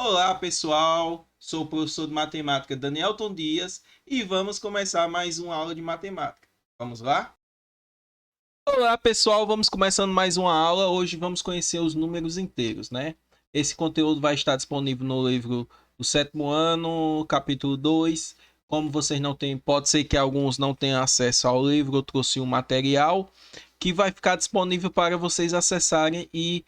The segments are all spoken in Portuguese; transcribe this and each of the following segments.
Olá, pessoal. Sou o professor de matemática Danielton Dias e vamos começar mais uma aula de matemática. Vamos lá? Olá, pessoal. Vamos começando mais uma aula. Hoje vamos conhecer os números inteiros, né? Esse conteúdo vai estar disponível no livro do sétimo ano, capítulo 2. Como vocês não têm, pode ser que alguns não tenham acesso ao livro, eu trouxe um material que vai ficar disponível para vocês acessarem e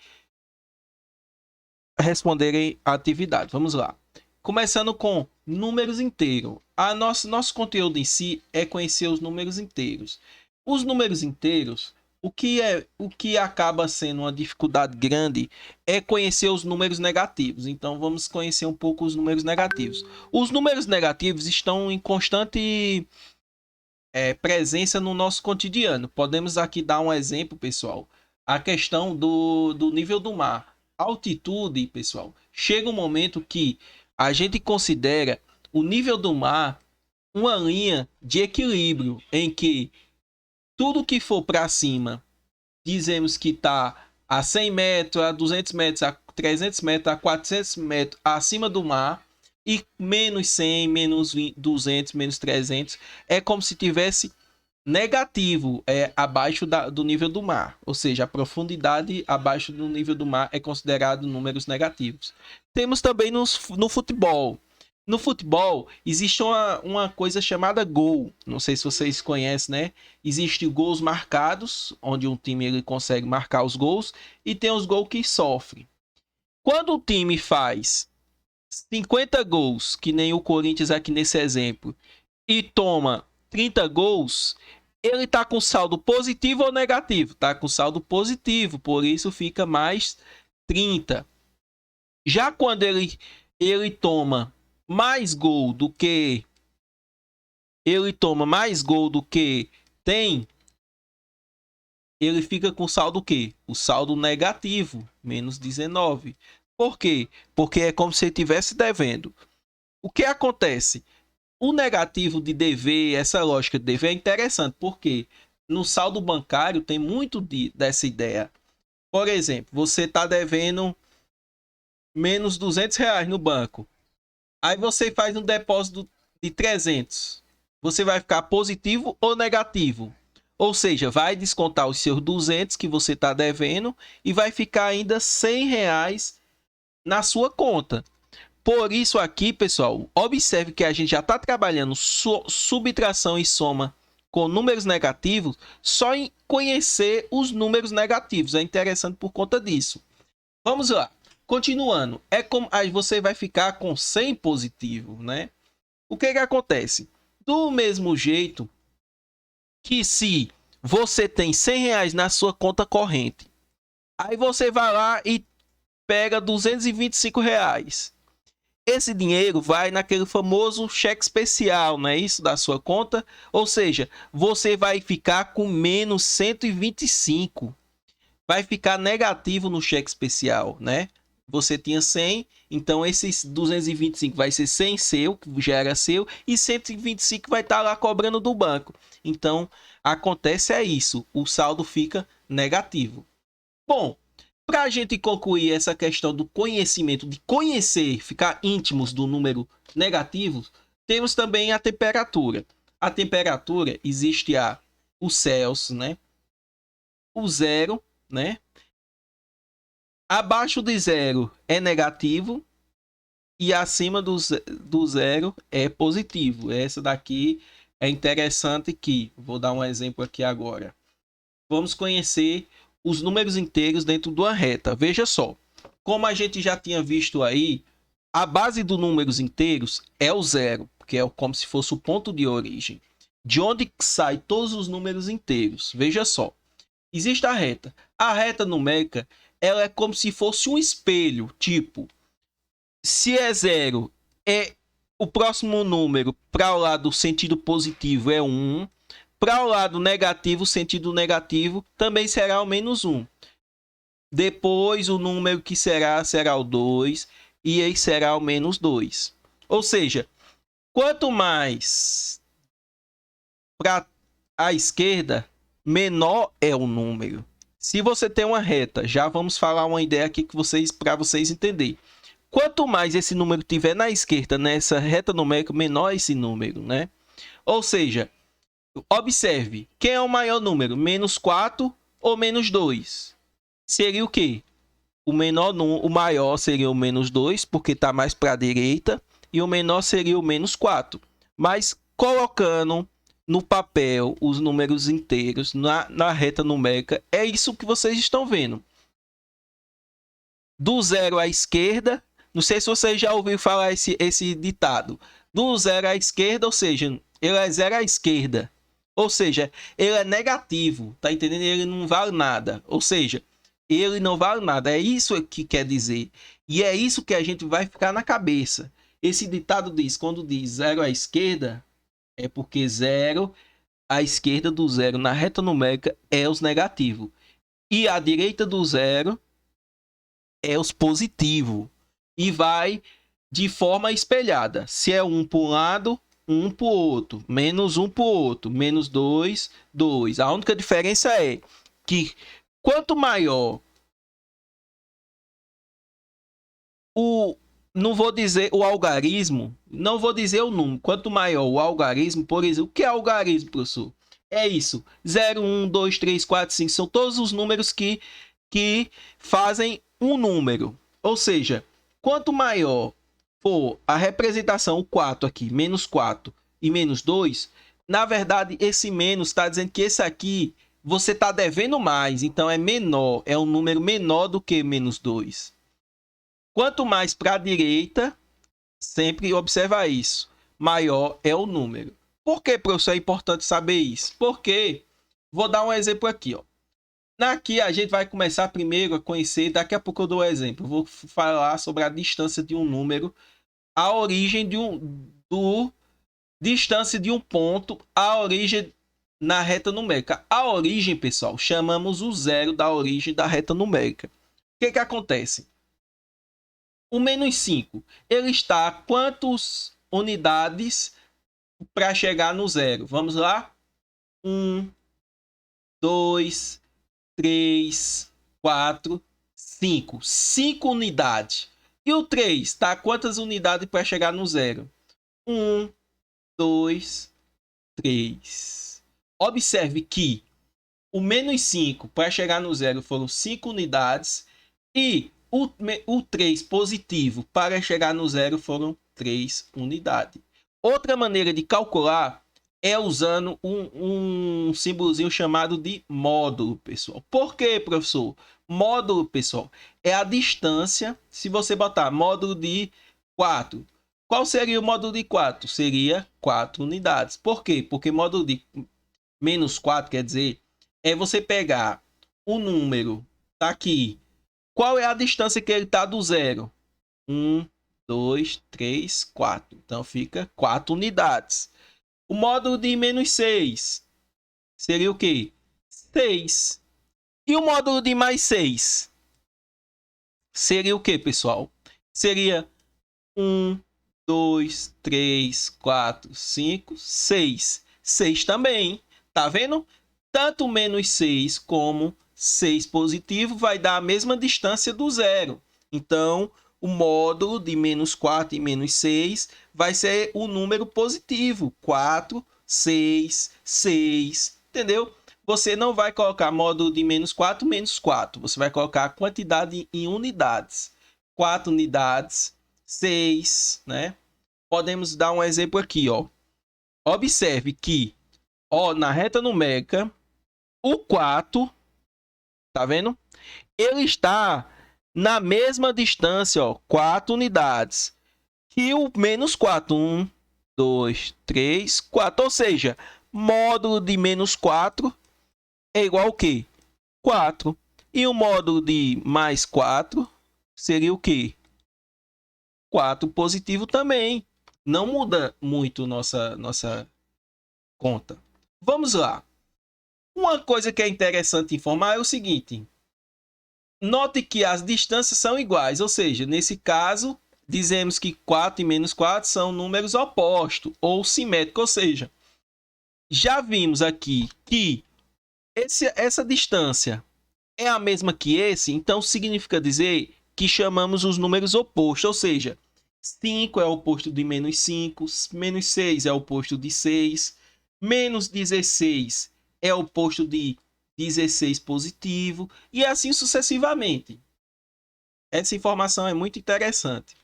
responderem a atividade. Vamos lá. Começando com números inteiros. Nosso conteúdo em si é conhecer os números inteiros. Os números inteiros, o que acaba sendo uma dificuldade grande é conhecer os números negativos. Então vamos conhecer um pouco os números negativos. Os números negativos estão em constante presença no nosso cotidiano. Podemos aqui dar um exemplo, pessoal. A questão do nível do mar. Altitude, pessoal. Chega um momento que a gente considera o nível do mar uma linha de equilíbrio em que tudo que for para cima, dizemos que está a 100 metros, a 200 metros, a 300 metros, a 400 metros acima do mar, e menos 100, menos 20, 200, menos 300, é como se tivesse negativo, abaixo do nível do mar. Ou seja, a profundidade abaixo do nível do mar é considerado números negativos. Temos também no futebol. No futebol, existe uma coisa chamada gol. Não sei se vocês conhecem, né? Existem gols marcados, onde um time ele consegue marcar os gols, e tem os gols que sofre. Quando o time faz 50 gols, que nem o Corinthians aqui nesse exemplo, e toma 30 gols, ele tá com saldo positivo ou negativo? Tá com saldo positivo, por isso fica mais 30. Já quando ele toma mais gol do que tem, ele fica com saldo o quê? O saldo negativo, menos 19. Por quê? Porque é como se ele estivesse devendo. O que acontece? O negativo de dever, essa lógica de dever é interessante, porque no saldo bancário tem muito dessa ideia. Por exemplo, você está devendo menos R$ 200 no banco. Aí você faz um depósito de 300. Você vai ficar positivo ou negativo? Ou seja, vai descontar os seus 200 que você está devendo e vai ficar ainda R$ 100 na sua conta. Por isso aqui, pessoal, observe que a gente já está trabalhando subtração e soma com números negativos só em conhecer os números negativos. É interessante por conta disso. Vamos lá. Continuando. É como aí você vai ficar com 100 positivo, né? O que acontece? Do mesmo jeito que se você tem R$ 100 na sua conta corrente, aí você vai lá e pega R$ 225. Esse dinheiro vai naquele famoso cheque especial, não é isso? Da sua conta. Ou seja, você vai ficar com menos 125. Vai ficar negativo no cheque especial, né? Você tinha 100, então esses 225 vai ser 100 seu, que já era seu, e 125 vai estar lá cobrando do banco. Então, acontece isso, o saldo fica negativo. Bom, para a gente concluir essa questão do conhecimento, de conhecer, ficar íntimos do número negativo, temos também a temperatura. A temperatura existe o Celsius, né? O zero, né? Abaixo de zero é negativo e acima do zero é positivo. Essa daqui é interessante que, vou dar um exemplo aqui agora. Vamos conhecer os números inteiros dentro de uma reta. Veja só, como a gente já tinha visto aí, a base dos números inteiros é o zero, que é como se fosse o ponto de origem. De onde sai todos os números inteiros? Veja só, existe a reta. A reta numérica, ela é como se fosse um espelho, tipo, se é zero, é o próximo número para o lado sentido positivo é 1. Para o lado negativo, sentido negativo, também será o menos 1. Depois, o número que será o 2. E aí será o menos 2. Ou seja, quanto mais para a esquerda, menor é o número. Se você tem uma reta, já vamos falar uma ideia aqui que para vocês entenderem. quanto mais esse número tiver na esquerda, nessa reta numérica, menor esse número, né? Ou seja, observe, quem é o maior número? Menos 4 ou menos 2? Seria o quê? O maior seria o menos 2, porque está mais para a direita, e o menor seria o menos 4. Mas colocando no papel os números inteiros na reta numérica, é isso que vocês estão vendo. Do zero à esquerda, não sei se vocês já ouviram falar esse ditado. Do zero à esquerda, ou seja, ele é zero à esquerda. Ou seja, ele é negativo, tá entendendo? Ele não vale nada. Ou seja, ele não vale nada. É isso que quer dizer. E é isso que a gente vai ficar na cabeça. Esse ditado diz, quando diz zero à esquerda, é porque zero à esquerda do zero na reta numérica é os negativos. E à direita do zero é os positivos. E vai de forma espelhada. Se é um para um lado, um para o outro. Menos um para o outro. Menos 2, 2. A única diferença é que quanto maior não vou dizer o algarismo, não vou dizer o número. Quanto maior o algarismo, por exemplo, o que é algarismo, professor? É isso. 0, 1, 2, 3, 4, 5. São todos os números que fazem um número. Ou seja, quanto maior for a representação, o 4 aqui, menos 4 e menos 2, na verdade, esse menos está dizendo que esse aqui você está devendo mais. Então, é menor. É um número menor do que menos 2. Quanto mais para a direita, sempre observa isso, maior é o número. Por que, professor, é importante saber isso? Porque, vou dar um exemplo aqui, ó. Aqui a gente vai começar primeiro a conhecer, daqui a pouco eu dou um exemplo. Vou falar sobre a distância de um número, a origem distância de um ponto, a origem na reta numérica. A origem, pessoal, chamamos o zero da origem da reta numérica. O que acontece? O menos 5, ele está a quantas unidades para chegar no zero? Vamos lá? 1, 2, 3, 4, 5. 5 unidades. E o 3 está a quantas unidades para chegar no zero? 1, 2, 3. Observe que o menos 5 para chegar no zero foram 5 unidades e o 3 positivo para chegar no zero foram 3 unidades. Outra maneira de calcular é usando um símbolozinho chamado de módulo, pessoal. Por quê, professor? Módulo, pessoal, é a distância. Se você botar módulo de 4, qual seria o módulo de 4? Seria 4 unidades. Por quê? Porque módulo de menos 4 quer dizer é você pegar o número, tá aqui. Qual é a distância que ele está do zero? 1, 2, 3, 4. Então fica 4 unidades. O módulo de menos 6 seria o quê? 6. E o módulo de mais 6 seria o quê, pessoal? Seria 1, 2, 3, 4, 5, 6. 6 também. Tá vendo? Tanto menos 6 como 6 positivo vai dar a mesma distância do zero. Então, o módulo de menos 4 e menos 6 vai ser o número positivo. 4, 6, 6. Entendeu? Você não vai colocar módulo de menos 4, menos 4. Você vai colocar a quantidade em unidades. 4 unidades, 6, né? Podemos dar um exemplo aqui, ó. Observe que, ó, na reta numérica, o 4... Tá vendo? Ele está na mesma distância, ó, 4 unidades. Que o menos 4. 1, 2, 3, 4. Ou seja, módulo de menos 4 é igual ao quê? 4. E o módulo de mais 4 seria o quê? 4 positivo também. Não muda muito nossa conta. Vamos lá. Uma coisa que é interessante informar é o seguinte. Note que as distâncias são iguais, ou seja, nesse caso, dizemos que 4 e menos 4 são números opostos ou simétricos, ou seja, já vimos aqui que essa distância é a mesma que esse, então significa dizer que chamamos os números opostos, ou seja, 5 é o oposto de menos 5, menos 6 é o oposto de 6, menos 16 é o oposto de 16 positivo, e assim sucessivamente. Essa informação é muito interessante.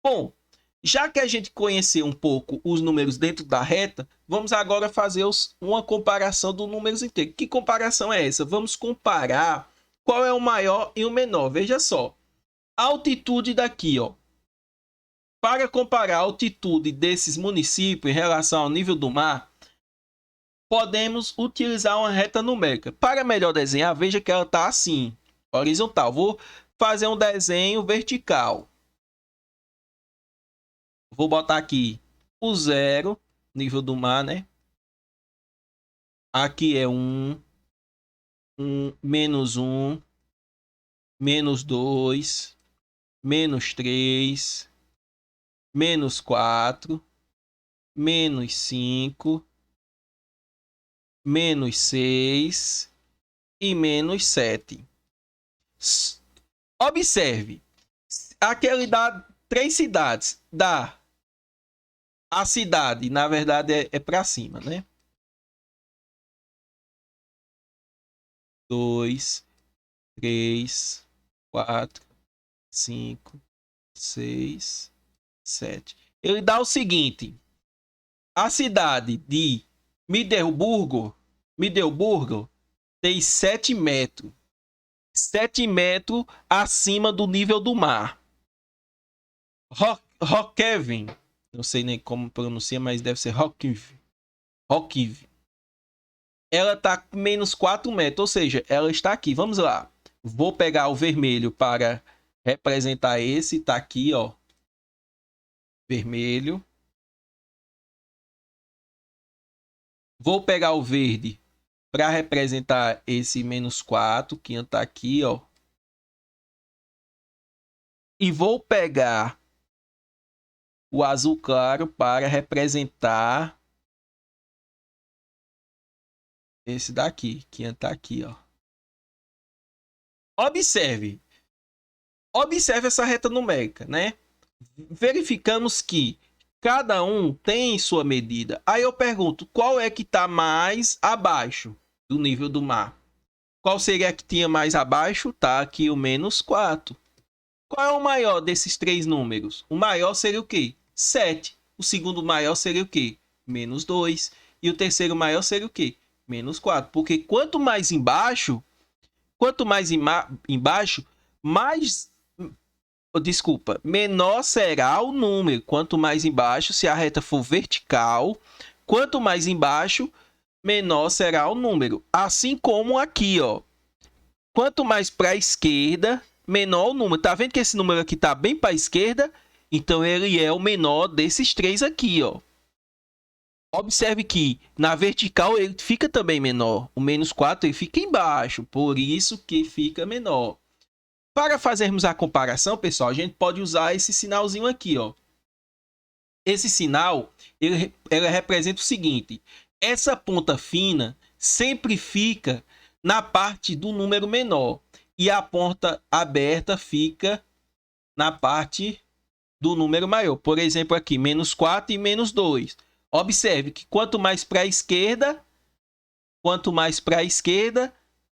Bom, já que a gente conheceu um pouco os números dentro da reta, vamos agora fazer uma comparação dos números inteiros. Que comparação é essa? Vamos comparar qual é o maior e o menor. Veja só, a altitude daqui, ó. Para comparar a altitude desses municípios em relação ao nível do mar, podemos utilizar uma reta numérica. Para melhor desenhar, veja que ela está assim, horizontal. Vou fazer um desenho vertical. Vou botar aqui o 0, nível do mar, né? Aqui é 1, menos 1, menos 2, menos 3, menos 4, menos 5, menos 6 e menos 7. Observe, aqui ele dá 3 cidades. Dá a cidade, na verdade, é para cima, né? 2, 3, 4, 5, 6, 7. Ele dá o seguinte: a cidade de Middelburgo tem 7 metros. 7 metros acima do nível do mar. Rockhaven, não sei nem como pronuncia, mas deve ser Rockhaven. Ela está com menos 4 metros, ou seja, ela está aqui. Vamos lá. Vou pegar o vermelho para representar esse. Está aqui, ó. Vermelho. Vou pegar o verde para representar esse menos 4, que está aqui, ó. E vou pegar o azul claro para representar esse daqui, que está aqui, ó. Observe essa reta numérica, né? Verificamos que cada um tem sua medida. Aí eu pergunto, qual é que está mais abaixo do nível do mar? Qual seria a que tinha mais abaixo? Tá aqui o menos 4. Qual é o maior desses 3 números? O maior seria o quê? 7. O segundo maior seria o quê? Menos 2. E o terceiro maior seria o quê? Menos 4. Porque quanto mais embaixo, menor será o número. Quanto mais embaixo, se a reta for vertical, quanto mais embaixo, menor será o número. Assim como aqui, ó. Quanto mais para a esquerda, menor o número. Tá vendo que esse número aqui tá bem para a esquerda? Então ele é o menor desses 3 aqui, ó. Observe que na vertical ele fica também menor. O menos 4 ele fica embaixo, por isso que fica menor. Para fazermos a comparação, pessoal, a gente pode usar esse sinalzinho aqui, ó. Esse sinal, ele representa o seguinte: essa ponta fina sempre fica na parte do número menor e a ponta aberta fica na parte do número maior. Por exemplo, aqui, menos 4 e menos 2. Observe que quanto mais para a esquerda,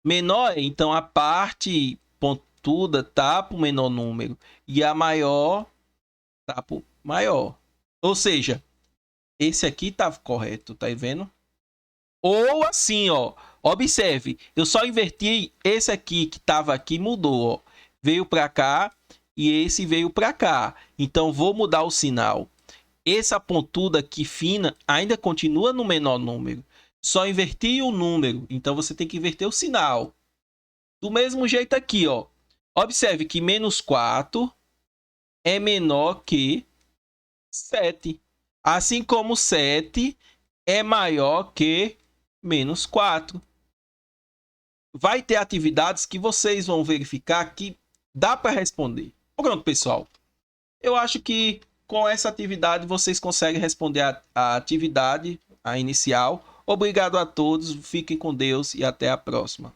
menor é. Então, a parte pontuda tá para o menor número e a maior tá para o maior. Ou seja, esse aqui tá correto, tá vendo? Ou assim, ó. Observe, eu só inverti esse aqui que estava aqui, mudou, ó. Veio para cá e esse veio para cá. Então, vou mudar o sinal. Essa pontuda aqui fina ainda continua no menor número. Só inverti o número. Então, você tem que inverter o sinal. Do mesmo jeito aqui, ó. Observe que menos 4 é menor que 7. Assim como 7 é maior que menos 4. Vai ter atividades que vocês vão verificar que dá para responder. Pronto, pessoal. Eu acho que com essa atividade vocês conseguem responder a atividade, a inicial. Obrigado a todos, fiquem com Deus e até a próxima.